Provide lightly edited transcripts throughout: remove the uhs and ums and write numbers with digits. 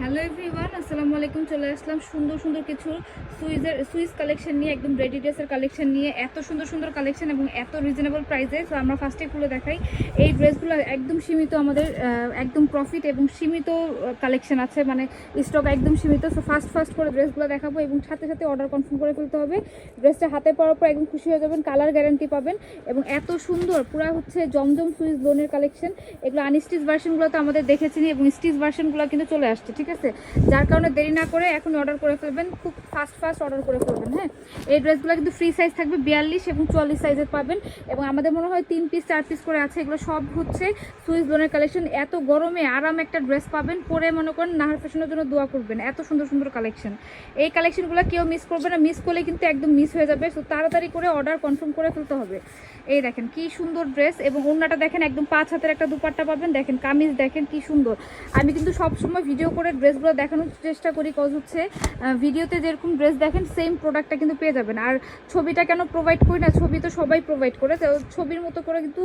Hello everyone, আসসালামু আলাইকুম। চলে আসলাম সুন্দর সুন্দর কিছু সুইস কালেকশন নিয়ে, একদম রেডি ড্রেসের কালেকশন নিয়ে। এত সুন্দর সুন্দর কালেকশন এবং এত রিজনেবল প্রাইসে। তো আমরা ফার্স্টে খুলে দেখাই। এই ড্রেসগুলো একদম সীমিত, আমাদের একদম প্রফিট এবং সীমিত কালেকশন আছে, মানে স্টক একদম সীমিত। সো ফার্স্ট করে ড্রেসগুলো দেখাবো এবং সাথে সাথে অর্ডার কনফার্ম করে ফেলতে হবে। ড্রেসটা হাতে পাওয়ার পর একদম খুশি হয়ে যাবেন, কালার গ্যারান্টি পাবেন এবং এত সুন্দর পুরা হচ্ছে জমজম সুইস লোনের কালেকশন। এগুলো আনস্টিচ ভার্সনগুলো তো আমাদের দেখেছি এবং স্টিচ ভার্সনগুলো কিন্তু চলে আসছে, ঠিক আছে? যার কারণে দেরি না করে এখন অর্ডার করে ফেলবেন, খুব ফাস্ট অর্ডার করে ফেলবেন। হ্যাঁ, এই ড্রেসগুলো কিন্তু ফ্রি সাইজ থাকবে, 42 এবং 44 সাইজের পাবেন এবং আমাদের মনে হয় 3 পিস 4 পিস করে আছে। এগুলো সব হচ্ছে সুইস লোনের কালেকশন। এত গরমে আরাম একটা ড্রেস পাবেন, পরে মনে করেন নাহার ফ্যাশনের জন্য দোয়া করবেন। এত সুন্দর সুন্দর কালেকশন, এই কালেকশনগুলো কেউ মিস করবে না। মিস করলে কিন্তু একদম মিস হয়ে যাবে। সো তাড়াতাড়ি করে অর্ডার কনফার্ম করে ফেলতে হবে। এই দেখেন কি সুন্দর ড্রেস এবং ওড়নাটা দেখেন, একদম 5 হাতের একটা দুপাট্টা পাবেন। দেখেন কামিজ দেখেন কি সুন্দর। আমি কিন্তু সবসময় ভিডিও করে ড্রেসগুলো দেখানোর চেষ্টা করি, কজ হচ্ছে ভিডিওতে যেরকম ড্রেস দেখেন সেম প্রোডাক্টটা কিন্তু পেয়ে যাবেন। আর ছবিটা কেন প্রোভাইড করি না, ছবি তো সবাই প্রোভাইড করে, তো ছবির মতো করে কিন্তু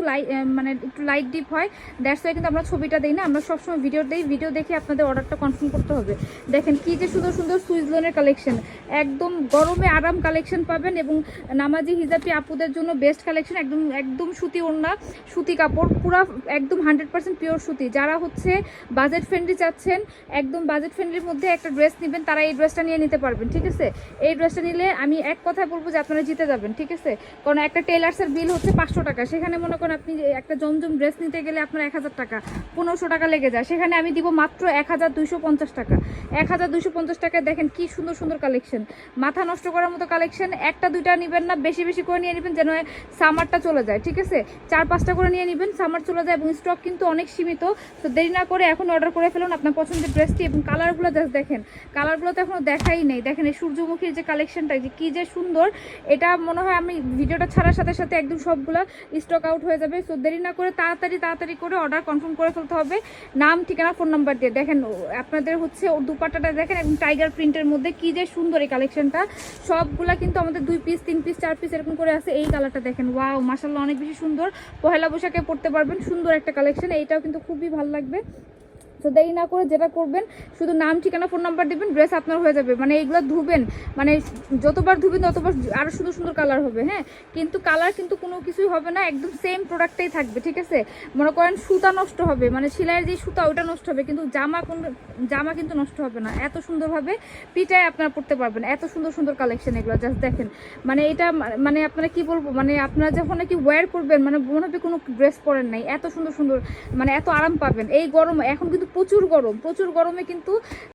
মানে একটু লাইট ডিপ হয়, দ্যাটস ওয়াই কিন্তু আমরা ছবিটা দিই না, আমরা সবসময় ভিডিও দিই। ভিডিও দেখে আপনাদের অর্ডারটা কনফার্ম করতে হবে। দেখেন কি যে সুন্দর সুন্দর সুইস লোনের কালেকশন, একদম গরমে আরাম কালেকশন পাবেন এবং নামাজি হিজাবি আপুদের জন্য বেস্ট কালেকশন। একদম একদম সুতি ওড়না, সুতি কাপড়, পুরা একদম 100% পিওর সুতি। যারা হচ্ছে বাজেট ফ্রেন্ডলি চাচ্ছেন, একদম বাজেট ফ্রেন্ডলির মধ্যে একটা ড্রেস নেবেন, তারা এই ড্রেসটা নিয়ে নিতে পারবেন, ঠিক আছে? এই ড্রেসটা নিলে আমি এক কথায় বলবো যে আপনারা জিতে যাবেন, ঠিক আছে? কারণ একটা টেলার্সের বিল হচ্ছে 500 টাকা, সেখানে মনে করেন আপনি একটা জমজম ড্রেস নিতে গেলে আপনার 1000 টাকা 1500 টাকা লেগে যায়, সেখানে আমি দিব মাত্র 1250 টাকা। 1250 টাকায় দেখেন কি সুন্দর সুন্দর কালেকশন, মাথা নষ্ট করার মতো কালেকশন। একটা দুইটা নেবেন না, বেশি বেশি করে নিয়ে নেবেন, যেন সামারটা চলে যায়, ঠিক আছে? 4-5টা করে নিয়ে নেবেন, সামার চলে যায় এবং স্টক কিন্তু অনেক সীমিত। তো দেরি না করে এখন অর্ডার করে ফেলুন আপনার পছন্দের ড্রেসটি। এবং কালারগুলো জাস্ট দেখেন, কালারগুলো তো এখনো দেখাই নেই। দেখেন এই সূর্যমুখীর যে কালেকশনটা, যে কি যে সুন্দর, এটা মনে হয় আমি ভিডিওটা ছাড়ার সাথে সাথে একদম সবগুলো স্টক আউট হয়ে যাবে। সো দেরি না করে তাড়াতাড়ি করে অর্ডার কনফার্ম করে ফেলতে হবে, নাম ঠিকানা ফোন নাম্বার দিয়ে। দেখেন আপনাদের হচ্ছে ওর দুপাট্টাটা দেখেন, এবং টাইগার প্রিন্টের মধ্যে কি যে সুন্দর এই কালেকশনটা। সবগুলা কিন্তু আমাদের 2 পিস 3 পিস 4 পিস এরকম করে আছে। এই কালারটা দেখেন, ওয়াও মাশাআল্লাহ, অনেক বেশি সুন্দর। পহেলা বৈশাখে পড়তে পারবেন, সুন্দর একটা কালেকশন। এইটাও কিন্তু খুবই ভালো লাগবে। তো দেরি না করে যেটা করবেন, শুধু নাম ঠিকানা ফোন নাম্বার দিবেন, ড্রেস আপনার হয়ে যাবে। মানে এইগুলো ধুবেন, মানে যতবার ধুবেন ততবার আরও সুন্দর সুন্দর কালার হবে। হ্যাঁ, কিন্তু কালার কিন্তু কোনো কিছুই হবে না, একদম সেম প্রোডাক্টটাই থাকবে, ঠিক আছে? মনে করেন সুতা নষ্ট হবে, মানে সেলাইয়ের যে সুতা ওটা নষ্ট হবে, কিন্তু জামা কিন্তু নষ্ট হবে না। এত সুন্দরভাবে পিটায় আপনারা পড়তে পারবেন, এত সুন্দর সুন্দর কালেকশন এগুলো। জাস্ট দেখেন, মানে এটা মানে আপনারা কি বলবো, মানে আপনারা যখন নাকি ওয়্যার করবেন, মানে মনে হবে কোনো ড্রেস পরেন নাই, এত সুন্দর সুন্দর, মানে এত আরাম পাবেন। এই গরম, এখন কিন্তু প্রচুর গরমে কিন্তু